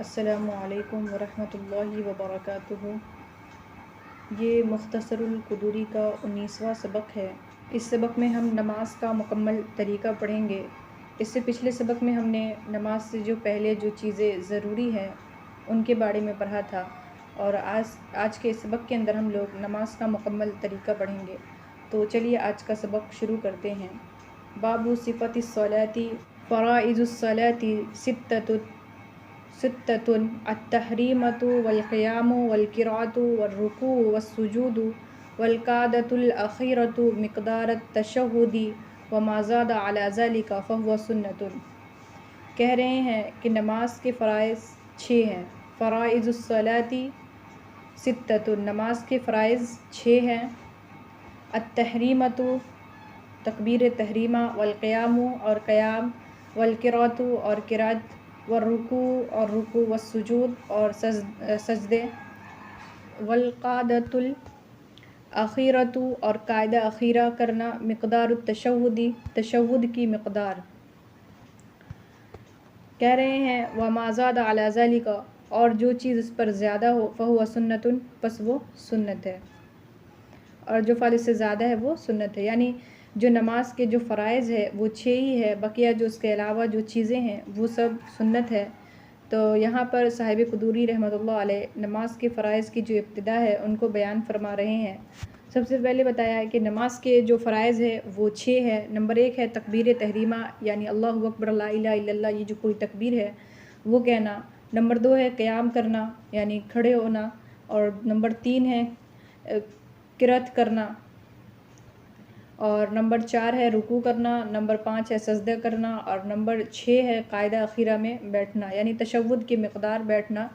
السلام علیکم ورحمۃ اللہ وبرکاتہ۔ یہ مختصر القدوری کا 19واں سبق ہے۔ اس سبق میں ہم نماز کا مکمل طریقہ پڑھیں گے۔ اس سے پچھلے سبق میں ہم نے نماز سے جو پہلے جو چیزیں ضروری ہیں ان کے بارے میں پڑھا تھا، اور آج کے سبق کے اندر ہم لوگ نماز کا مکمل طریقہ پڑھیں گے۔ تو چلیے آج کا سبق شروع کرتے ہیں۔ باب صفت الصلاۃ فرائض الصلاۃ ستۃ التحریمۃ والقیام والقراءۃ والرکوع والسجود والقعدۃ الاخیرۃ مقدار التشہد وما زاد علی ذلک فہو سنۃ۔ کہہ رہے ہیں کہ نماز کے فرائض 6 ہیں۔ فرائض الصلاۃ ستۃ، نماز کے فرائض 6 ہیں۔ التحریمۃ، تکبیر تحریمہ، والقیام اور قیام، والقراءۃ اور قراءت، والرکوع اور رکوع، والسجود اور سجدے، والقعدۃ الاخیرۃ اور قاعدہ اخیرہ کرنا، مقدار التشہد، تشہد کی مقدار۔ کہہ رہے ہیں وما زاد علی ذلک، اور جو چیز اس پر زیادہ ہو فہو سنۃ، پس وہ سنت ہے، اور جو فعل سے زیادہ ہے وہ سنت ہے۔ یعنی جو نماز کے جو فرائض ہے وہ 6 ہی ہے، بقیہ جو اس کے علاوہ جو چیزیں ہیں وہ سب سنت ہے۔ تو یہاں پر صاحب قدوری رحمۃ اللہ علیہ نماز کے فرائض کی جو ابتدا ہے ان کو بیان فرما رہے ہیں۔ سب سے پہلے بتایا ہے کہ نماز کے جو فرائض ہے وہ 6 ہے۔ نمبر 1 ہے تکبیر تحریمہ، یعنی اللہ اکبر لا الہ الا اللہ، یہ جو پوری تکبیر ہے وہ کہنا۔ نمبر 2 ہے قیام کرنا، یعنی کھڑے ہونا، اور نمبر 3 ہے قرات کرنا، اور نمبر 4 ہے رکوع کرنا، نمبر 5 ہے سجدہ کرنا، اور نمبر 6 ہے قاعدہ اخیرہ میں بیٹھنا، یعنی تشہد کی مقدار بیٹھنا،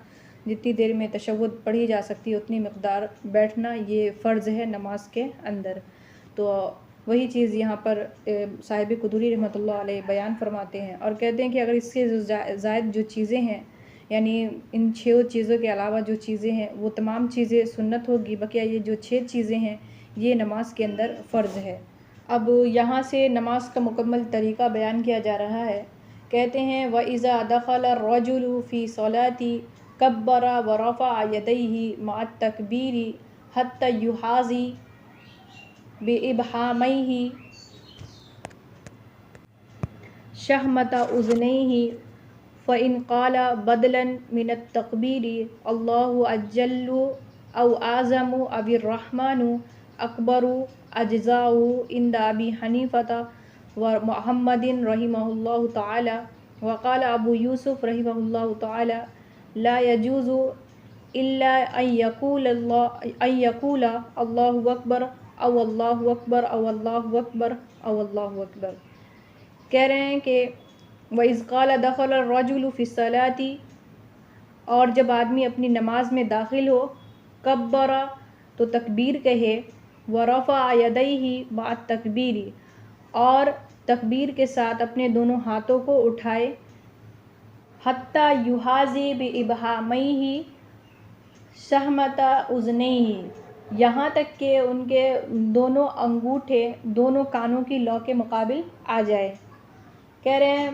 جتنی دیر میں تشہد پڑھی جا سکتی ہے اتنی مقدار بیٹھنا، یہ فرض ہے نماز کے اندر۔ تو وہی چیز یہاں پر صاحب قدوری رحمۃ اللہ علیہ بیان فرماتے ہیں، اور کہتے ہیں کہ اگر اس سے زائد جو چیزیں ہیں، یعنی ان 6 چیزوں کے علاوہ جو چیزیں ہیں وہ تمام چیزیں سنت ہوگی، بقیہ یہ جو 6 چیزیں ہیں یہ نماز کے اندر فرض ہے۔ اب یہاں سے نماز کا مکمل طریقہ بیان کیا جا رہا ہے۔ کہتے ہیں وَإِذَا دَخَلَ الرَّجُلُ فِي صَلَاةٍ كَبَّرَ وَرَفَعَ يَدَيْهِ مَعَ التَّكْبِيرِ حَتَّى يُحَاذِي بِإِبْهَامَيْهِ شَحْمَةَ أُذُنَيْهِ فَإِنْ قَالَ بَدْلًا مِنَ التَّكْبِيرِ اللَّهُ أَجَلُّ أَوْ أَعْظَمُ أَوِ الرَّحْمَنُ أَكْبَرُ أَجْزَاؤُ عِنْدَ أَبِي حَنِيفَةَ وَمُحَمَّدٍ رَحِمَهُ اللَّهُ تَعَالَى وَقَالَ أَبُو يُوسُف رَحِمَهُ اللَّهُ تَعَالَى لَا يَجُوزُ إِلَّا أَن يَقُولَ اللَّهُ أَكْبَرُ أَوْ اللَّهُ أَكْبَرُ أَوْ اللَّهُ أَكْبَرُ أَوْ اللَّهُ أَكْبَرُ۔ کہہ رہے ہیں کہ وَإِذْ قَالَ دَخَلَ الرَّجُلُ فِي الصَّلَاةِ، اور جب آدمی اپنی نماز میں داخل ہو، کبّر تو تکبیر کہے، وَرَفَعَ يَدَيْهِ مَعَ التَّكْبِيرِ اور تکبیر کے ساتھ اپنے دونوں ہاتھوں کو اٹھائے، حَتَّى يُحَاذِي بِإِبْهَامَيْهِ شَحْمَةَ أُذُنَيْهِ، یہاں تک کہ ان کے دونوں انگوٹھے دونوں کانوں کی لو کے مقابل آ جائے۔ کہہ رہے ہیں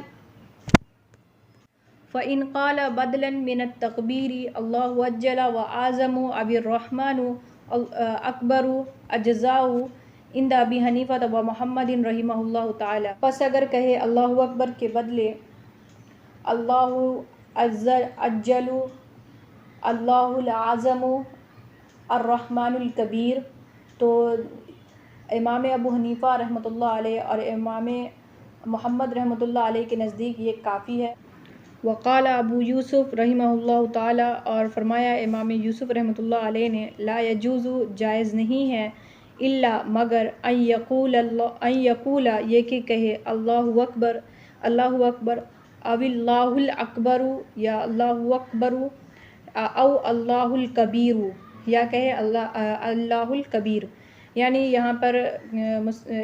فَإِنْ قَالَ بَدْلًا مِنَ التَّكْبِيرِ اللَّهُ أَجَلُ وَأَعْظَمُ أَوِ الرَّحْمَنُ أَكْبَرُ أَجْزَاؤُ عِنْدَ أَبِي حَنِيفَةَ وَمُحَمَّدٍ رَحِمَهُ اللَّهُ تَعَالَى، پس اگر کہے اللہ اکبر کے بدلے اللہ اجل، اللہ الاعظم، الرحمن الکبیر، تو امام ابو حنیفہ رحمۃ اللہ علیہ اور امام محمد رحمۃ اللہ علیہ کے نزدیک یہ کافی ہے۔ وقال ابو یوسف رحمہ اللہ تعالی، اور فرمایا امام یوسف رحمۃ اللہ علیہ نے، لا یجوز، جائز نہیں ہے، الا مگر ان یقول یہ کہ کہے اللہ اکبر، اللہ اکبر، او اللہ الاکبر، یا اللہ اکبر، او اللہ الکبیر، یا کہے اللہ الکبیر۔ یعنی یہاں پر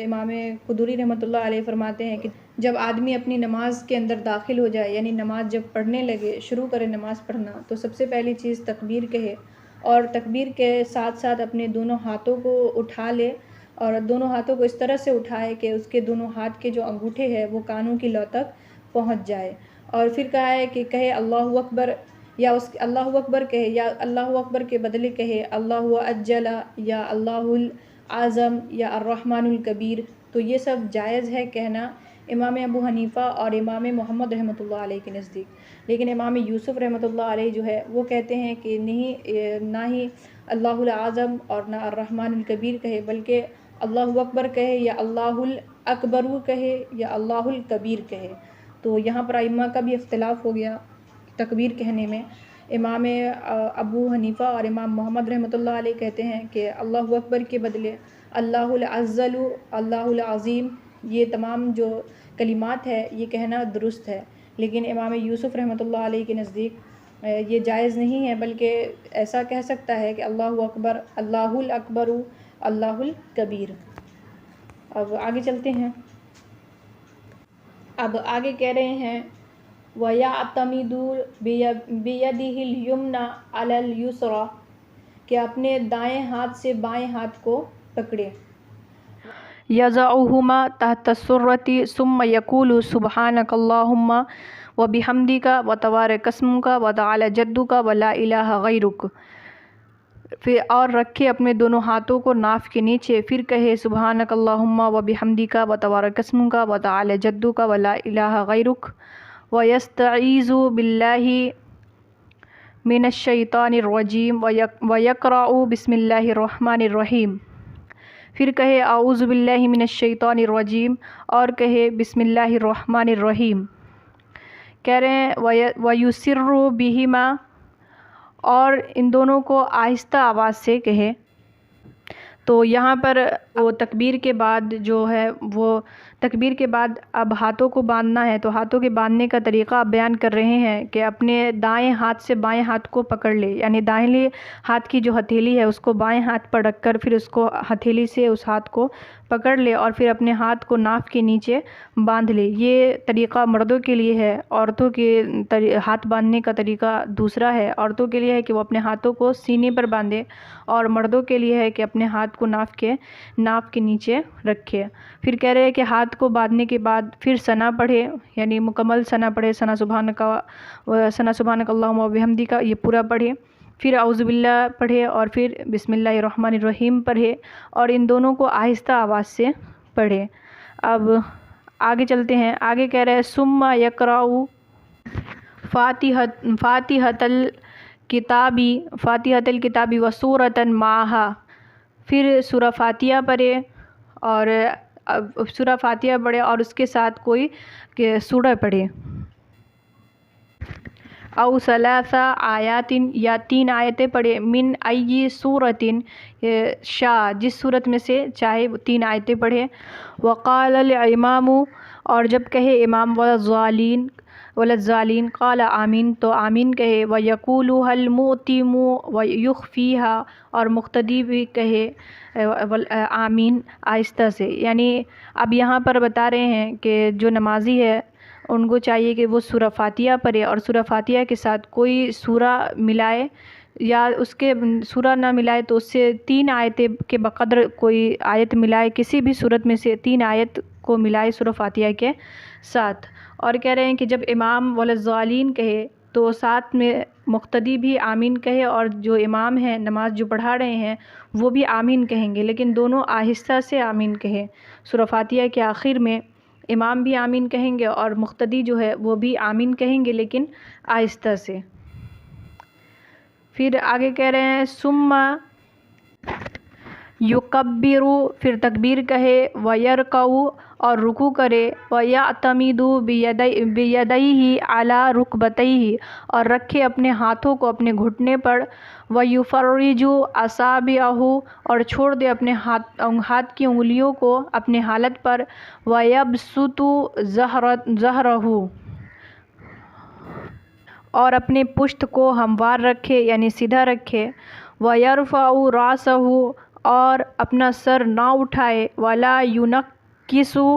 امام قدوری رحمۃ اللہ علیہ فرماتے ہیں کہ جب آدمی اپنی نماز کے اندر داخل ہو جائے، یعنی نماز جب پڑھنے لگے، شروع کرے نماز پڑھنا، تو سب سے پہلی چیز تکبیر کہے، اور تکبیر کے ساتھ ساتھ اپنے دونوں ہاتھوں کو اٹھا لے، اور دونوں ہاتھوں کو اس طرح سے اٹھائے کہ اس کے دونوں ہاتھ کے جو انگوٹھے ہیں وہ کانوں کی لو تک پہنچ جائے، اور پھر کہا ہے کہ کہے اللہ اکبر، یا اس اللہ اکبر کہے یا اللہ اکبر کے بدلے کہے اللہ اجل یا اللہ الاعظم یا الرحمن الکبیر، تو یہ سب جائز ہے کہنا امام ابو حنیفہ اور امام محمد رحمۃ اللہ علیہ کے نزدیک۔ لیکن امام یوسف رحمۃ اللہ علیہ جو ہے وہ کہتے ہیں کہ نہیں، نہ ہی اللہ الاعظم اور نہ الرحمن الکبیر کہے، بلکہ اللہ اکبر کہے یا اللہ الاکبر کہے یا اللہ الکبیر کہے۔ تو یہاں پر ائمہ کا بھی اختلاف ہو گیا تکبیر کہنے میں۔ امام ابو حنیفہ اور امام محمد رحمۃ اللہ علیہ کہتے ہیں کہ اللہ اکبر کے بدلے اللہ العزل، اللہ العظیم، یہ تمام جو کلمات ہے یہ کہنا درست ہے۔ لیکن امام یوسف رحمۃ اللہ علیہ کے نزدیک یہ جائز نہیں ہے، بلکہ ایسا کہہ سکتا ہے کہ اللہ اکبر، اللہ الاکبر، اللہ الکبیر۔ اب آگے چلتے ہیں۔ اب آگے کہہ رہے ہیں وَيَعْتَمِدُ بِيَدِهِ الْيُمْنَى عَلَى الْيُسْرَى، کہ اپنے دائیں ہاتھ سے بائیں ہاتھ کو پکڑے۔ يَضَعُهُمَا تَحْتَ السُّرَّةِ ثُمَّ يَقُولُ سُبْحَانَكَ اللَّهُمَّ وَبِحَمْدِكَ وَتَبَارَكَ اسْمُكَ وَتَعَالَى جَدُّكَ وَلَا إِلَٰهَ غَيْرُكَ، پھر اور رکھے اپنے دونوں ہاتھوں کو ناف کے نیچے، پھر کہے سبحانک اللہم وبحمدک وتبارک اسمک وتعالی جدک ولا الہ غیرک، ویستعیذ باللہ من الشیطان الرجیم ویقرأ بسم اللہ الرحمن الرحیم، پھر کہے اعوذ باللہ من الشیطان الرجیم اور کہے بسم اللہ الرحمن الرحیم۔ کہہ رہے ہیں ویسر بہما، اور ان دونوں کو آہستہ آواز سے کہے۔ تو یہاں پر وہ تکبیر کے بعد جو ہے وہ تکبیر کے بعد اب ہاتھوں کو باندھنا ہے، تو ہاتھوں کے باندھنے کا طریقہ آپ بیان کر رہے ہیں کہ اپنے دائیں ہاتھ سے بائیں ہاتھ کو پکڑ لے، یعنی دائیں ہاتھ کی جو ہتھیلی ہے اس کو بائیں ہاتھ پر رکھ کر پھر اس کو ہتھیلی سے اس ہاتھ کو پکڑ لے اور پھر اپنے ہاتھ کو ناف کے نیچے باندھ لے۔ یہ طریقہ مردوں کے لیے ہے، عورتوں کے ہاتھ باندھنے کا طریقہ دوسرا ہے۔ عورتوں کے لیے ہے کہ وہ اپنے ہاتھوں کو سینے پر باندھے، اور مردوں کے لیے ہے کہ اپنے ہاتھ کو ناف کے نیچے رکھے۔ پھر کہہ رہے ہیں کہ ہاتھ کو باندھنے کے بعد پھر ثنا پڑھے، یعنی مکمل ثنا پڑھے، ثنا سبحانک اللہم وبحمدک، یہ پورا پڑھے، پھر اعوذ باللہ پڑھے اور پھر بسم اللہ الرحمن الرحیم پڑھے، اور ان دونوں کو آہستہ آواز سے پڑھے۔ اب آگے چلتے ہیں۔ آگے کہہ رہے ہیں ثم یقرأ فاتحۃ الکتاب وسورۃ معہا، پھر سورہ فاتحہ پڑھے اور سورہ فاتحہ پڑھے اور اس کے ساتھ کوئی سورہ پڑھے۔ او ثلاث آیات، یا 3 آیتیں پڑھے، من ای سورۃ شاء، جس صورت میں سے چاہے وہ 3 آیتیں پڑھے۔ وقال الامام، اور جب کہے امام وللضالین قال آمین، تو آمین کہے۔ ویقول المؤتم ویخفیہا، اور مقتدی بھی کہے آمین آہستہ سے۔ یعنی اب یہاں پر بتا رہے ہیں کہ جو نمازی ہے ان کو چاہیے کہ وہ سورہ فاتحہ پڑھے اور سورہ فاتحہ کے ساتھ کوئی سورہ ملائے، یا اس کے سورہ نہ ملائے تو اس سے 3 آیتیں کے بقدر کوئی آیت ملائے، کسی بھی صورت میں سے 3 آیت کو ملائے سورہ فاتحہ کے ساتھ۔ اور کہہ رہے ہیں کہ جب امام وللضالین کہے تو ساتھ میں مقتدی بھی آمین کہے، اور جو امام ہیں نماز جو پڑھا رہے ہیں وہ بھی آمین کہیں گے، لیکن دونوں آہستہ سے آمین کہیں۔ سورہ فاتحہ کے آخر میں امام بھی آمین کہیں گے اور مقتدی جو ہے وہ بھی آمین کہیں گے، لیکن آہستہ سے۔ پھر آگے کہہ رہے ہیں ثم یکبر، پھر تکبیر کہے، ویرکع، اور رکوع کرے، ویعتمد بیدیہ علی رکبتیہ، اور رکھے اپنے ہاتھوں کو اپنے گھٹنے پر، ویفرج اصابعہ، اور چھوڑ دے اپنے ہاتھ کی انگلیوں کو اپنے حالت پر، ویبسط ظہرہ، اور اپنے پشت کو ہموار رکھے یعنی سیدھا رکھے، ویرفع راسہ، اور اپنا سر نہ اٹھائے، ولا ینکسہ،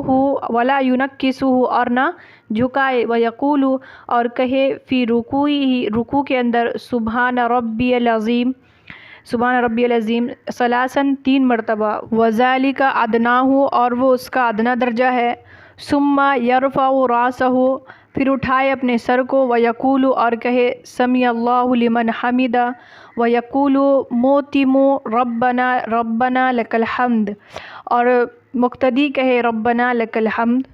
اور نہ جھکائے، ویقول، اور کہے فی رکوع کے اندر سبحان ربی العظیم، سبحان ربی العظیم ثلاثاً 3 مرتبہ، وذالک ادناہ، اور وہ اس کا ادنا درجہ ہے، ثم یرفع راسہ، پھر اٹھائے اپنے سر کو، وَيَقُولُ اور کہے سَمِعَ اللّٰهُ لِمَنْ حَمِدَهُ، وَيَقُولُ مُؤْتِمُ رَبَّنَا رَبَّنَا لَكَ الْحَمْدُ، اور مقتدی کہے ربنا لک الحمد۔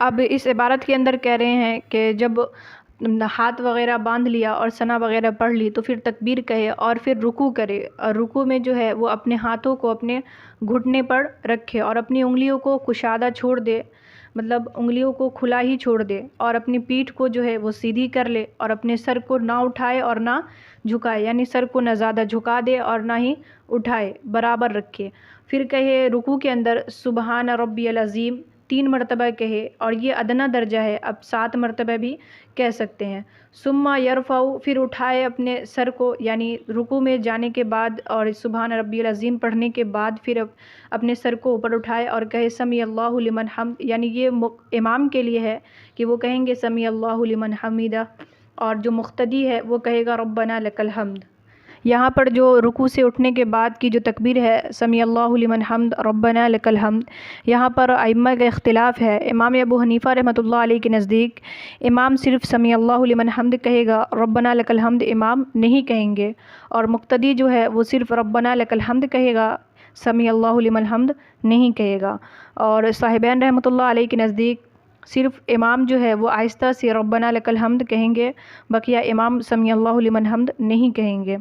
اب اس عبارت کے اندر کہہ رہے ہیں کہ جب ہاتھ وغیرہ باندھ لیا اور ثنا وغیرہ پڑھ لی تو پھر تکبیر کہے اور پھر رکوع کرے، اور رکوع میں جو ہے وہ اپنے ہاتھوں کو اپنے گھٹنے پر رکھے اور اپنی انگلیوں کو کشادہ چھوڑ دے، مطلب انگلیوں کو کھلا ہی چھوڑ دے، اور اپنی پیٹھ کو جو ہے وہ سیدھی کر لے اور اپنے سر کو نہ اٹھائے اور نہ جھکائے، یعنی سر کو نہ زیادہ جھکا دے اور نہ ہی اٹھائے، برابر رکھے۔ پھر کہے رکوع کے اندر سبحان ربی العظیم 3 مرتبہ کہے، اور یہ ادنیٰ درجہ ہے، اب 7 مرتبہ بھی کہہ سکتے ہیں۔ ثم یرفع، پھر اٹھائے اپنے سر کو، یعنی رکوع میں جانے کے بعد اور سبحان ربی العظیم پڑھنے کے بعد پھر اپنے سر کو اوپر اٹھائے اور کہے سمیع اللہ لمن حمد، یعنی یہ امام کے لیے ہے کہ وہ کہیں گے سمیع اللہ لمن حمیدہ، اور جو مقتدی ہے وہ کہے گا ربنا لک الحمد۔ یہاں پر جو رکوع سے اٹھنے کے بعد کی جو تکبیر ہے سمیع اللہ لمن حمد ربنا لک الحمد، یہاں پر ائمہ کا اختلاف ہے۔ امام ابو حنیفہ رحمۃ اللہ علیہ کے نزدیک امام صرف سمیع اللہ لمن حمد کہے گا، ربنا لک الحمد امام نہیں کہیں گے، اور مقتدی جو ہے وہ صرف ربنا لک الحمد کہے گا، سمیع اللہ لمن حمد نہیں کہے گا۔ اور صاحبین رحمۃ اللہ علیہ کے نزدیک صرف امام جو ہے وہ آہستہ سے ربنا لک الحمد کہیں گے، بقیہ امام سمیع اللہ لمن حمد نہیں کہیں گے۔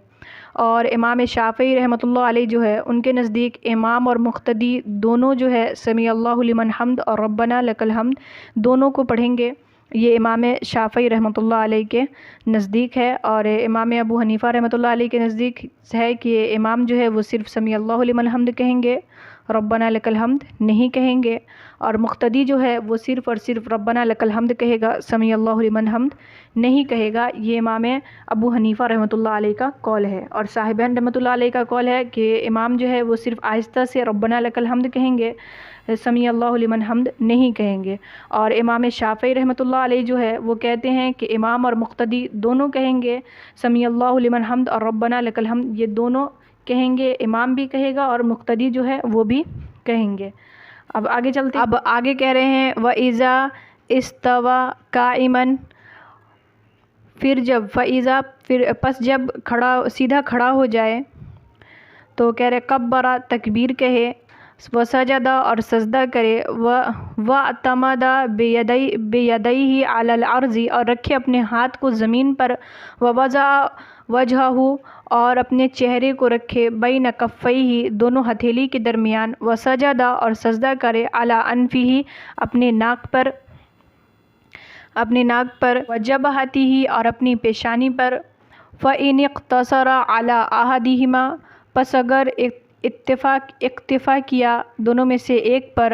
اور امام شافعی رحمۃ اللہ علیہ جو ہے ان کے نزدیک امام اور مقتدی دونوں جو ہے سمیع اللہ لمن حمد اور ربنا لک الحمد دونوں کو پڑھیں گے، یہ امام شافعی رحمۃ اللہ علیہ کے نزدیک ہے۔ اور امام ابو حنیفہ رحمۃ اللہ علیہ کے نزدیک ہے کہ امام جو ہے وہ صرف سمیع اللہ لمن حمد کہیں گے، ربنا لک الحمد نہیں کہیں گے، اور مقتدی جو ہے وہ صرف اور صرف ربنا لک الحمد کہے گا، سمیع اللہ لمن حمد نہیں کہے گا۔ یہ امام ابو حنیفہ رحمۃ اللہ علیہ کا قول ہے۔ اور صاحبین رحمۃ اللہ علیہ کا قول ہے کہ امام جو ہے وہ صرف آہستہ سے ربنا لک الحمد کہیں گے، سمیع اللہ لمن حمد نہیں کہیں گے۔ اور امام شافعی رحمۃ اللہ علیہ جو ہے وہ کہتے ہیں کہ امام اور مقتدی دونوں کہیں گے سمیع اللہ لمن حمد اور ربنا لک الحمد، یہ دونوں کہیں گے، امام بھی کہے گا اور مقتدی جو ہے وہ بھی کہیں گے۔ اب آگے چلتے ہیں، اب آگے کہہ رہے ہیں وَإِذَا اسْتَوَى قَائِمًا، پھر جب پس جب سیدھا کھڑا ہو جائے تو کہہ رہے کبرا تکبیر کہے، وسجد اور سجدہ کرے، واعتمد بیدیہ علی الارض اور رکھے اپنے ہاتھ کو زمین پر، ووضع وجہہ اور اپنے چہرے کو رکھے، بین کفیہ دونوں ہتھیلی کے درمیان، وسجد اور سجدہ کرے، علی انفہ اپنے ناک پر، وجبہتہ اور اپنی پیشانی پر، فإن اقتصر علی احدہما پس اگر اکتفا کیا دونوں میں سے ایک پر،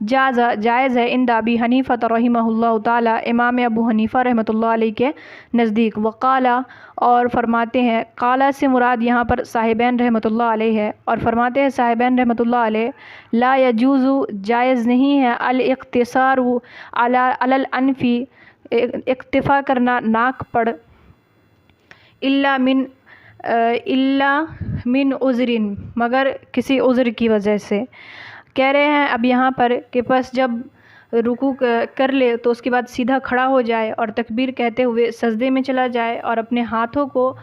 جائز ہے عند ابی حنیفہ رحمہ اللہ تعالی امام ابو حنیفہ رحمۃ اللہ علیہ کے نزدیک، وقال اور فرماتے ہیں، قال سے مراد یہاں پر صاحبین رحمۃ اللہ علیہ ہے، اور فرماتے ہیں صاحبین رحمۃ اللہ علیہ لا یجوز جائز نہیں ہے الاقتصار علی الانف اکتفا کرنا ناک پر، الا من عذر مگر کسی عذر کی وجہ سے۔ کہہ رہے ہیں اب یہاں پر کہ پس جب رکوع کر لے تو اس کے بعد سیدھا کھڑا ہو جائے اور تکبیر کہتے ہوئے سجدے میں چلا جائے اور اپنے ہاتھوں کو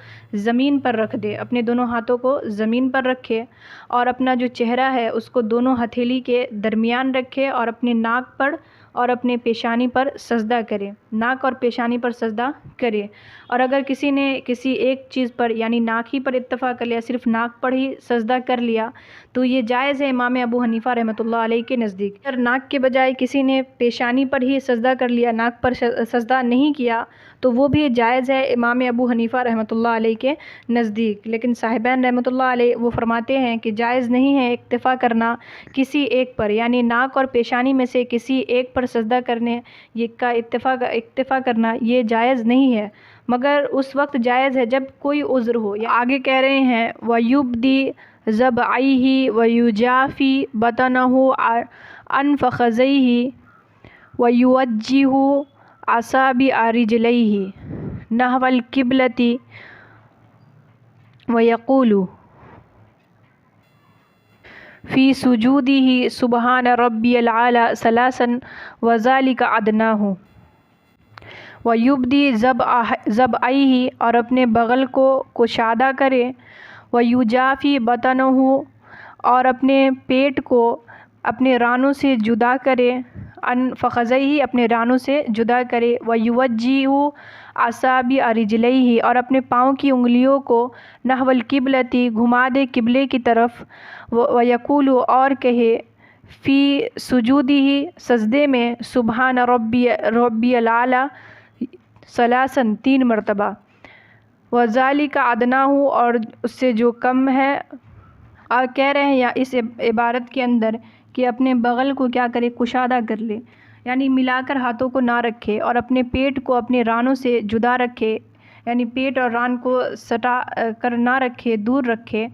زمین پر رکھ دے، اپنے دونوں ہاتھوں کو زمین پر رکھے اور اپنا جو چہرہ ہے اس کو دونوں ہتھیلی کے درمیان رکھے اور اپنے ناک پر اور اپنے پیشانی پر سجدہ کرے، ناک اور پیشانی پر سجدہ کرے۔ اور اگر کسی نے کسی ایک چیز پر یعنی ناک ہی پر اتفاق کر لیا، صرف ناک پر ہی سجدہ کر لیا تو یہ جائز ہے امام ابو حنیفہ رحمۃ اللہ علیہ کے نزدیک۔ اگر ناک کے بجائے کسی نے پیشانی پر ہی سجدہ کر لیا، ناک پر سجدہ نہیں کیا تو وہ بھی جائز ہے امام ابو حنیفہ رحمۃ اللہ علیہ کے نزدیک۔ لیکن صاحبین رحمۃ اللہ علیہ وہ فرماتے ہیں کہ جائز نہیں ہے اکتفا کرنا کسی ایک پر، یعنی ناک اور پیشانی میں سے کسی ایک پر سجدہ کرنے کا اکتفا کرنا یہ جائز نہیں ہے، مگر اس وقت جائز ہے جب کوئی عذر ہو۔ یا آگے کہہ رہے ہیں وَيُبْدِي ذَبْعَيْهِ وَيُجَافِي بَطْنَهُ عَنْ فَخِذَيْهِ وَيُوَجِّهُ أَصَابِعَ رِجْلَيْهِ نَحْوَ الْقِبْلَةِ وَيَقُولُ فِي سُجُودِهِ سُبْحَانَ رَبِّيَ الْأَعْلَى ثَلَاثًا وَذَلِكَ أَدْنَاهُ۔ ویبدی ضبعیہ اور اپنے بغل کو کشادہ کرے، ویجافی بطنہ اور اپنے پیٹ کو اپنے رانوں سے جدا کرے، ان فخذیہ اپنے رانوں سے جدا کرے، ویوجہ اصابع رجلیہ اور اپنے پاؤں کی انگلیوں کو نحو القبلۃ گھما دے قبلے کی طرف، ویقول اور کہے فی سجودہ سجدے میں سبحان ربی الاعلی ثلاثاً 3 مرتبہ، وذالک ادناہ اور اس سے جو کم ہے، اور کہہ رہے ہیں یا اس عبارت کے اندر کہ اپنے بغل کو کیا کرے، کشادہ کر لے، یعنی ملا کر ہاتھوں کو نہ رکھے، اور اپنے پیٹ کو اپنے رانوں سے جدا رکھے، یعنی پیٹ اور ران کو سٹا کر نہ رکھے، دور رکھے،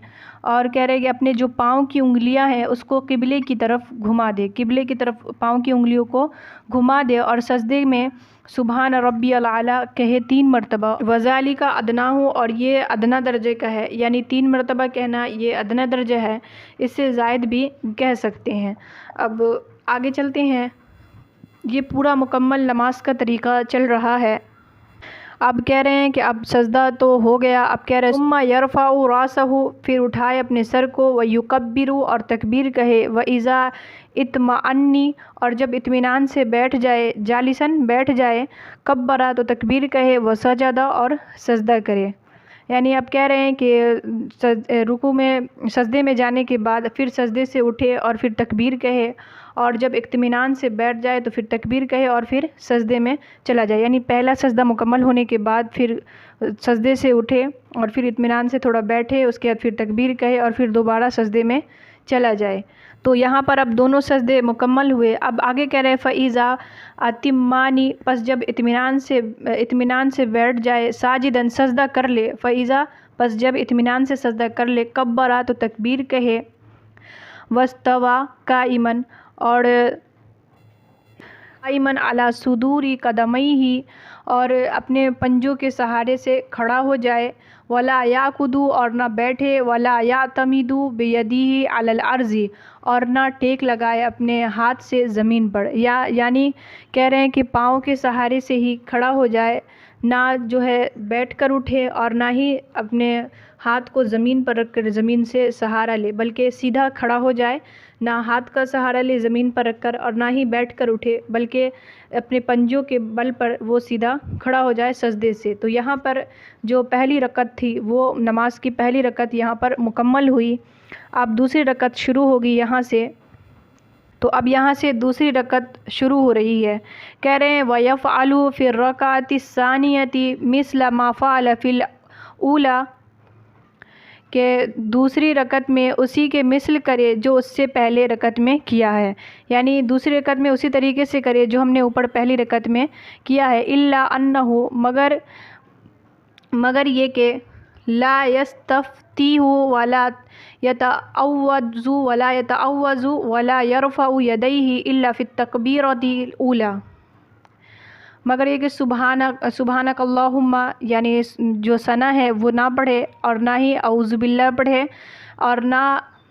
اور کہہ رہے کہ اپنے جو پاؤں کی انگلیاں ہیں اس کو قبلے کی طرف گھما دے، قبلے کی طرف پاؤں کی انگلیوں کو گھما دے، اور سجدے میں سبحان ربی الاعلیٰ کہے 3 مرتبہ، وذالک ادناہ اور یہ ادنا درجے کا ہے، یعنی 3 مرتبہ کہنا یہ ادنا درجہ ہے، اس سے زائد بھی کہہ سکتے ہیں۔ اب آگے چلتے ہیں، یہ پورا مکمل نماز کا طریقہ چل رہا ہے۔ اب کہہ رہے ہیں کہ اب سجدہ تو ہو گیا، اب کہہ رہے ہیں ثم یرفع راسہ پھر اٹھائے اپنے سر کو، ویکبر اور تکبیر کہے، واذا اطمأن اور جب اطمینان سے بیٹھ جائے، جالساً بیٹھ جائے، کبر تو تکبیر کہے، وسجد اور سجدہ کرے، یعنی اب کہہ رہے ہیں کہ رکوع میں سجدے میں جانے کے بعد پھر سجدے سے اٹھے اور پھر تکبیر کہے، اور جب اطمینان سے بیٹھ جائے تو پھر تکبیر کہے اور پھر سجدے میں چلا جائے، یعنی پہلا سجدہ مکمل ہونے کے بعد پھر سجدے سے اٹھے اور پھر اطمینان سے تھوڑا بیٹھے، اس کے بعد پھر تکبیر کہے اور پھر دوبارہ سجدے میں چلا جائے۔ تو یہاں پر اب دونوں سجدے مکمل ہوئے۔ اب آگے کہہ رہے ہیں فَإِذَا أَتِمَّانِ پس جب اطمینان سے بیٹھ جائے، ساجداً سجدہ کر لے، فَإِذَا پس جب اطمینان سے سجدہ کر لے، کبر تو تکبیر کہے، وَاسْتَوَى قَائِمًا اور قائمًا علی صدور قدمیہ اور اپنے پنجوں کے سہارے سے کھڑا ہو جائے، ولا یعقد اور نہ بیٹھے، ولا یعتمد بیدیہ علی الارض اور نہ ٹیک لگائے اپنے ہاتھ سے زمین پر، یعنی کہہ رہے ہیں کہ پاؤں کے سہارے سے ہی کھڑا ہو جائے، نہ جو ہے بیٹھ کر اٹھے اور نہ ہی اپنے ہاتھ کو زمین پر رکھ کر زمین سے سہارا لے، بلکہ سیدھا کھڑا ہو جائے، نہ ہاتھ کا سہارا لے زمین پر رکھ کر اور نہ ہی بیٹھ کر اٹھے، بلکہ اپنے پنجوں کے بل پر وہ سیدھا کھڑا ہو جائے سجدے سے۔ تو یہاں پر جو پہلی رکعت تھی وہ نماز کی پہلی رکعت یہاں پر مکمل ہوئی۔ اب دوسری رکعت شروع ہوگی یہاں سے، تو اب یہاں سے دوسری رکعت شروع ہو رہی ہے۔ کہہ رہے ہیں وَيَفْعَلُ فِي الرَّكْعَةِ الثَّانِيَةِ مِثْلَ مَا فَعَلَ فِي الْأُولَى کہ دوسری رکعت میں اسی کے مثل کرے جو اس سے پہلے رکعت میں کیا ہے، یعنی دوسری رکعت میں اسی طریقے سے کرے جو ہم نے اوپر پہلی رکعت میں کیا ہے، الا انہ مگر یہ کہ لا یستفتیہ ولا یتعوذ ولا یرفع یدیہ الا فی التکبیرۃ الاولی، مگر یہ کہ سبحانک اللہم یعنی جو ثنا ہے وہ نہ پڑھے اور نہ ہی اعوذ باللہ پڑھے اور نہ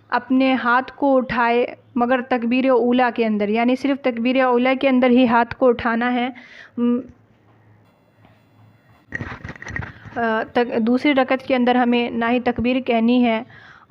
اپنے ہاتھ کو اٹھائے مگر تکبیر اولیٰ کے اندر، یعنی صرف تکبیر اولیٰ کے اندر ہی ہاتھ کو اٹھانا ہے۔ دوسری رکعت کے اندر ہمیں نہ ہی تکبیر کہنی ہے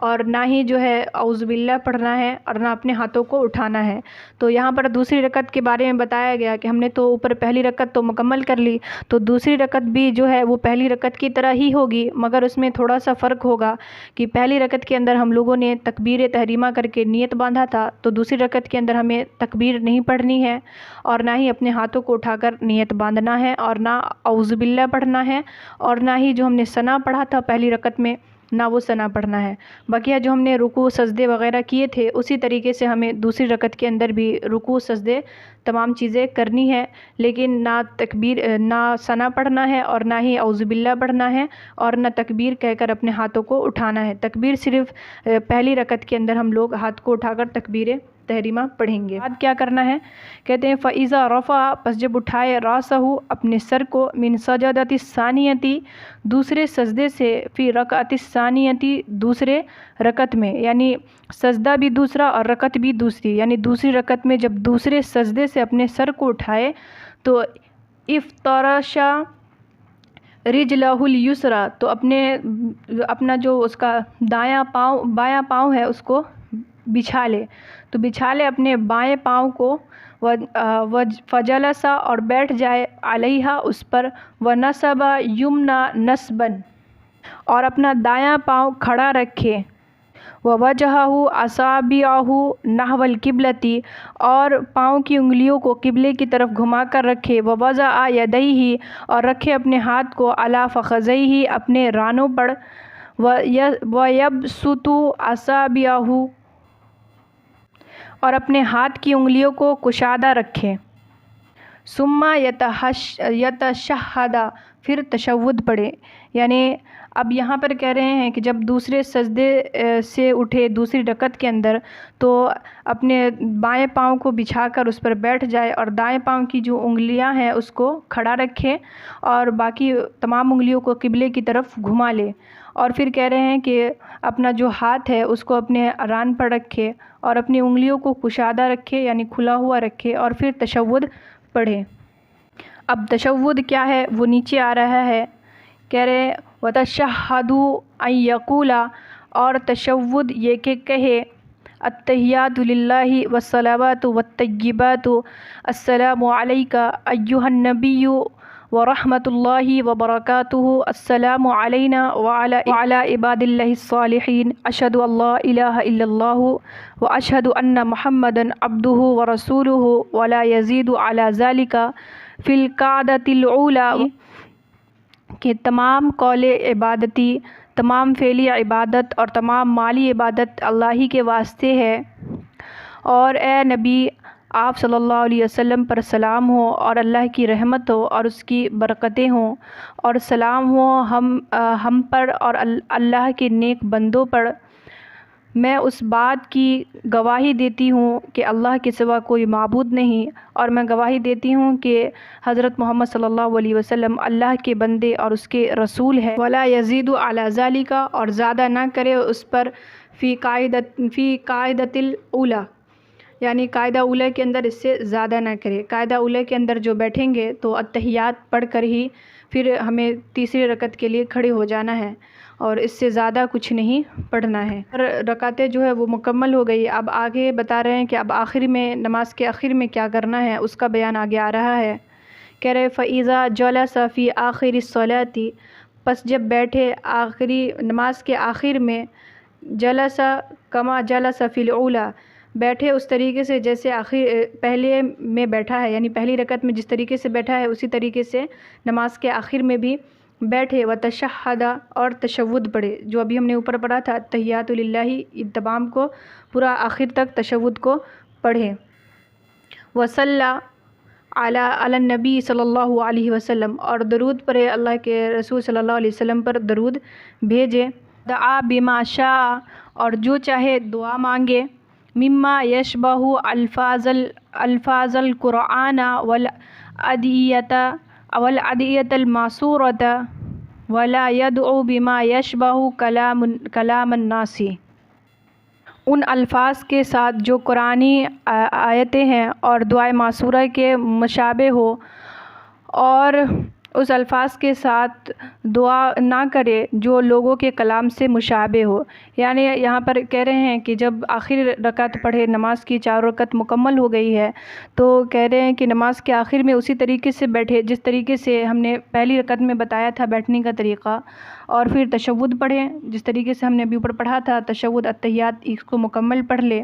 اور نہ ہی جو ہے اعوذ باللہ پڑھنا ہے اور نہ اپنے ہاتھوں کو اٹھانا ہے۔ تو یہاں پر دوسری رکعت کے بارے میں بتایا گیا کہ ہم نے تو اوپر پہلی رکعت تو مکمل کر لی، تو دوسری رکعت بھی جو ہے وہ پہلی رکعت کی طرح ہی ہوگی، مگر اس میں تھوڑا سا فرق ہوگا کہ پہلی رکعت کے اندر ہم لوگوں نے تکبیر تحریمہ کر کے نیت باندھا تھا، تو دوسری رکعت کے اندر ہمیں تکبیر نہیں پڑھنی ہے اور نہ ہی اپنے ہاتھوں کو اٹھا کر نیت باندھنا ہے اور نہ اعوذ باللہ پڑھنا ہے اور نہ ہی جو ہم نے ثنا پڑھا تھا پہلی رکعت میں نہ وہ ثنا پڑھنا ہے۔ بقیہ جو ہم نے رکوع سجدے وغیرہ کیے تھے اسی طریقے سے ہمیں دوسری رکعت کے اندر بھی رکوع سجدے تمام چیزیں کرنی ہے، لیکن نہ تکبیر نہ ثنا پڑھنا ہے اور نہ ہی اعوذ باللہ پڑھنا ہے اور نہ تکبیر کہہ کر اپنے ہاتھوں کو اٹھانا ہے۔ تکبیر صرف پہلی رکعت کے اندر ہم لوگ ہاتھ کو اٹھا کر تکبیر تحریمہ پڑھیں گے۔ بعد کیا کرنا ہے، کہتے ہیں فَإِذَا رَفَعَ پس جب اٹھائے رَأْسَهُ اپنے سر کو، مِنْ سَجْدَةِ الثَّانِيَةِ دوسرے سجدے سے، فِي رَكْعَةِ الثَّانِيَةِ دوسرے رکعت میں، یعنی سجدہ بھی دوسرا اور رکعت بھی دوسری، یعنی دوسری رکعت میں جب دوسرے سجدے سے اپنے سر کو اٹھائے تو افترش رجلہ الیسرا، تو اپنا جو اس کا بایاں پاؤں ہے اس کو بچھا لے، تو بچھا لے اپنے بائیں پاؤں کو، فجلس اور بیٹھ جائے، علیہا اس پر، ونصب یمنا نصبن اور اپنا دایاں پاؤں کھڑا رکھے، ووجہہ اصابعہ نحو القبلۃ اور پاؤں کی انگلیوں کو قبلے کی طرف گھما کر رکھے، ووضع یدیہ اور رکھے اپنے ہاتھ کو، علی فخذیہ اپنے رانوں پر، ویبسط اصابعہ اور اپنے ہاتھ کی انگلیوں کو کشادہ رکھے، ثم یتشہد پھر تشہد پڑھے۔ یعنی اب یہاں پر کہہ رہے ہیں کہ جب دوسرے سجدے سے اٹھے دوسری رکعت کے اندر تو اپنے بائیں پاؤں کو بچھا کر اس پر بیٹھ جائے اور دائیں پاؤں کی جو انگلیاں ہیں اس کو کھڑا رکھے اور باقی تمام انگلیوں کو قبلے کی طرف گھما لے، اور پھر کہہ رہے ہیں کہ اپنا جو ہاتھ ہے اس کو اپنے ران پر رکھے اور اپنی انگلیوں کو کشادہ رکھے یعنی کھلا ہوا رکھے اور پھر تشہد پڑھے۔ اب تشہد کیا ہے وہ نیچے آ رہا ہے، کہہ رہے وَتَشَهَّدُ أَن يَقُولَ اور تشہد یہ کہ کہے، التحیات للہ والصلوات والطیبات السلام علیک ایہا النبی ورحمۃ اللہ وبرکاتہ، السلام علینا وعلی عباد اللہ الصالحین، اشہد ان لا الہ الا اللہ واشہد ان محمدا عبدہ ورسولہ، ولا یزید علی ذلک فی القعدۃ الاولی، کہ تمام قول عبادتی، تمام فعلی عبادت اور تمام مالی عبادت اللہ ہی کے واسطے ہے، اور اے نبی آپ صلی اللہ علیہ وسلم پر سلام ہو اور اللہ کی رحمت ہو اور اس کی برکتیں ہوں، اور سلام ہو ہم پر اور اللہ کے نیک بندوں پر۔ میں اس بات کی گواہی دیتی ہوں کہ اللہ کے سوا کوئی معبود نہیں، اور میں گواہی دیتی ہوں کہ حضرت محمد صلی اللہ علیہ وسلم اللہ کے بندے اور اس کے رسول ہے، ولا یزید علی ذالک اور زیادہ نہ کرے اس پر، فی قاعدۃ الاولی یعنی قاعدہ اولی کے اندر اس سے زیادہ نہ کرے۔ قاعدہ اولی کے اندر جو بیٹھیں گے تو التحیات پڑھ کر ہی پھر ہمیں تیسری رکعت کے لیے کھڑے ہو جانا ہے، اور اس سے زیادہ کچھ نہیں پڑھنا ہے۔ رکعتیں جو ہے وہ مکمل ہو گئی، اب آگے بتا رہے ہیں کہ اب آخر میں نماز کے آخر میں کیا کرنا ہے، اس کا بیان آگے آ رہا ہے۔ کہہ رہے فَإِذَا جَلَسَ فِي آخِرِ الصَّلَاةِ پس جب بیٹھے آخری نماز کے آخر میں، جلس کما جلس فی الاولی بیٹھے اس طریقے سے جیسے پہلے میں بیٹھا ہے، یعنی پہلی رکعت میں جس طریقے سے بیٹھا ہے اسی طریقے سے نماز کے آخر میں بھی بیٹھے، وتشہد اور تشہد پڑھے، جو ابھی ہم نے اوپر پڑھا تھا التحیات للہ، تمام کو پورا آخر تک تشہد کو پڑھے، وصلی علی النبی صلی اللہ علیہ وسلم اور درود پڑھے، اللہ کے رسول صلی اللہ علیہ وسلم پر درود بھیجے، دعا بما شاء اور جو چاہے دعا مانگے، مما یشبہ الفاظ القرآن والادعیۃ الماسورۃ ولا يدعو بما یشبہ کلام الناس، ان الفاظ کے ساتھ جو قرآنی آیتیں ہیں اور دعائے معصورہ کے مشابہ ہو، اور اس الفاظ کے ساتھ دعا نہ کرے جو لوگوں کے کلام سے مشابہ ہو۔ یعنی یہاں پر کہہ رہے ہیں کہ جب آخری رکعت پڑھے، نماز کی 4 رکعت مکمل ہو گئی ہے، تو کہہ رہے ہیں کہ نماز کے آخر میں اسی طریقے سے بیٹھے جس طریقے سے ہم نے پہلی رکعت میں بتایا تھا بیٹھنے کا طریقہ، اور پھر تشہد پڑھیں جس طریقے سے ہم نے ابھی اوپر پڑھا تھا، تشہد التحیات اس کو مکمل پڑھ لے،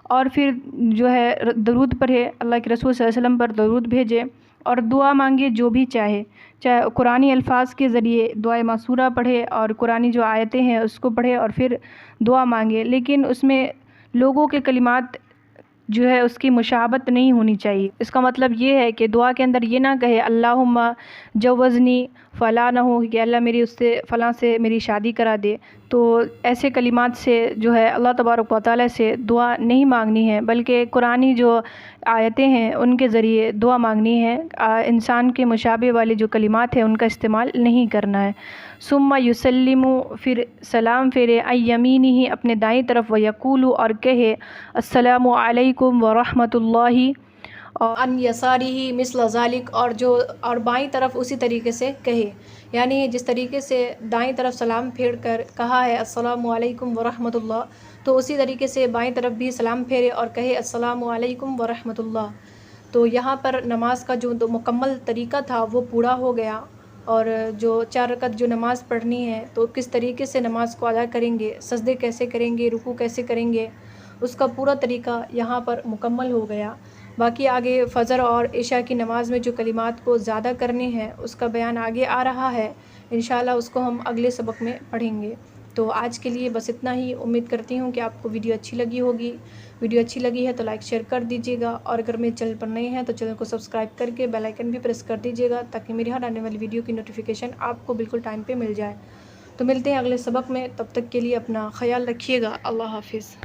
اور پھر جو ہے درود پڑھے، اللہ کے رسول صلی اللہ علیہ وسلم پر درود بھیجے، اور دعا مانگے جو بھی چاہے قرآنی الفاظ کے ذریعے دعائے معصورہ پڑھے اور قرآنی جو آیتیں ہیں اس کو پڑھے اور پھر دعا مانگے، لیکن اس میں لوگوں کے کلمات جو ہے اس کی مشابہت نہیں ہونی چاہیے۔ اس کا مطلب یہ ہے کہ دعا کے اندر یہ نہ کہے اللہم جوزنی فلاں، نہ ہو کہ اللہ میری اس سے فلاں سے میری شادی کرا دے، تو ایسے کلمات سے جو ہے اللہ تبارک و تعالیٰ سے دعا نہیں مانگنی ہے، بلکہ قرآنی جو آیتیں ہیں ان کے ذریعے دعا مانگنی ہے، انسان کے مشابہ والے جو کلمات ہیں ان کا استعمال نہیں کرنا ہے۔ ثم یسلم پھر سلام پھیرے، عن یمینہ اپنے دائیں طرف، ویقول اور کہے السلام علیکم ورحمۃ اللہ اور ان یساری مثل ذالک، اور بائیں طرف اسی طریقے سے کہے، یعنی جس طریقے سے دائیں طرف سلام پھیر کر کہا ہے السلام علیکم ورحمۃ اللہ، تو اسی طریقے سے بائیں طرف بھی سلام پھیرے اور کہے السلام علیکم ورحمۃ اللہ۔ تو یہاں پر نماز کا جو مکمل طریقہ تھا وہ پورا ہو گیا، اور جو 4 رکعت جو نماز پڑھنی ہے تو کس طریقے سے نماز کو ادا کریں گے، سجدے کیسے کریں گے، رکوع کیسے کریں گے، اس کا پورا طریقہ یہاں پر مکمل ہو گیا۔ باقی آگے فجر اور عشاء کی نماز میں جو کلمات کو زیادہ کرنے ہیں اس کا بیان آگے آ رہا ہے، انشاءاللہ اس کو ہم اگلے سبق میں پڑھیں گے۔ تو آج کے لیے بس اتنا ہی، امید کرتی ہوں کہ آپ کو ویڈیو اچھی لگی ہوگی۔ ویڈیو اچھی لگی ہے تو لائک شیئر کر دیجیے گا، اور اگر میرے چینل پر نئے ہیں تو چینل کو سبسکرائب کر کے بیل آئیکن بھی پریس کر دیجیے گا، تاکہ میری ہر آنے والی ویڈیو کی نوٹیفیکیشن آپ کو بالکل ٹائم پہ مل جائے۔ تو ملتے ہیں اگلے سبق میں، تب تک کے لیے اپنا خیال رکھیے گا۔ اللہ حافظ۔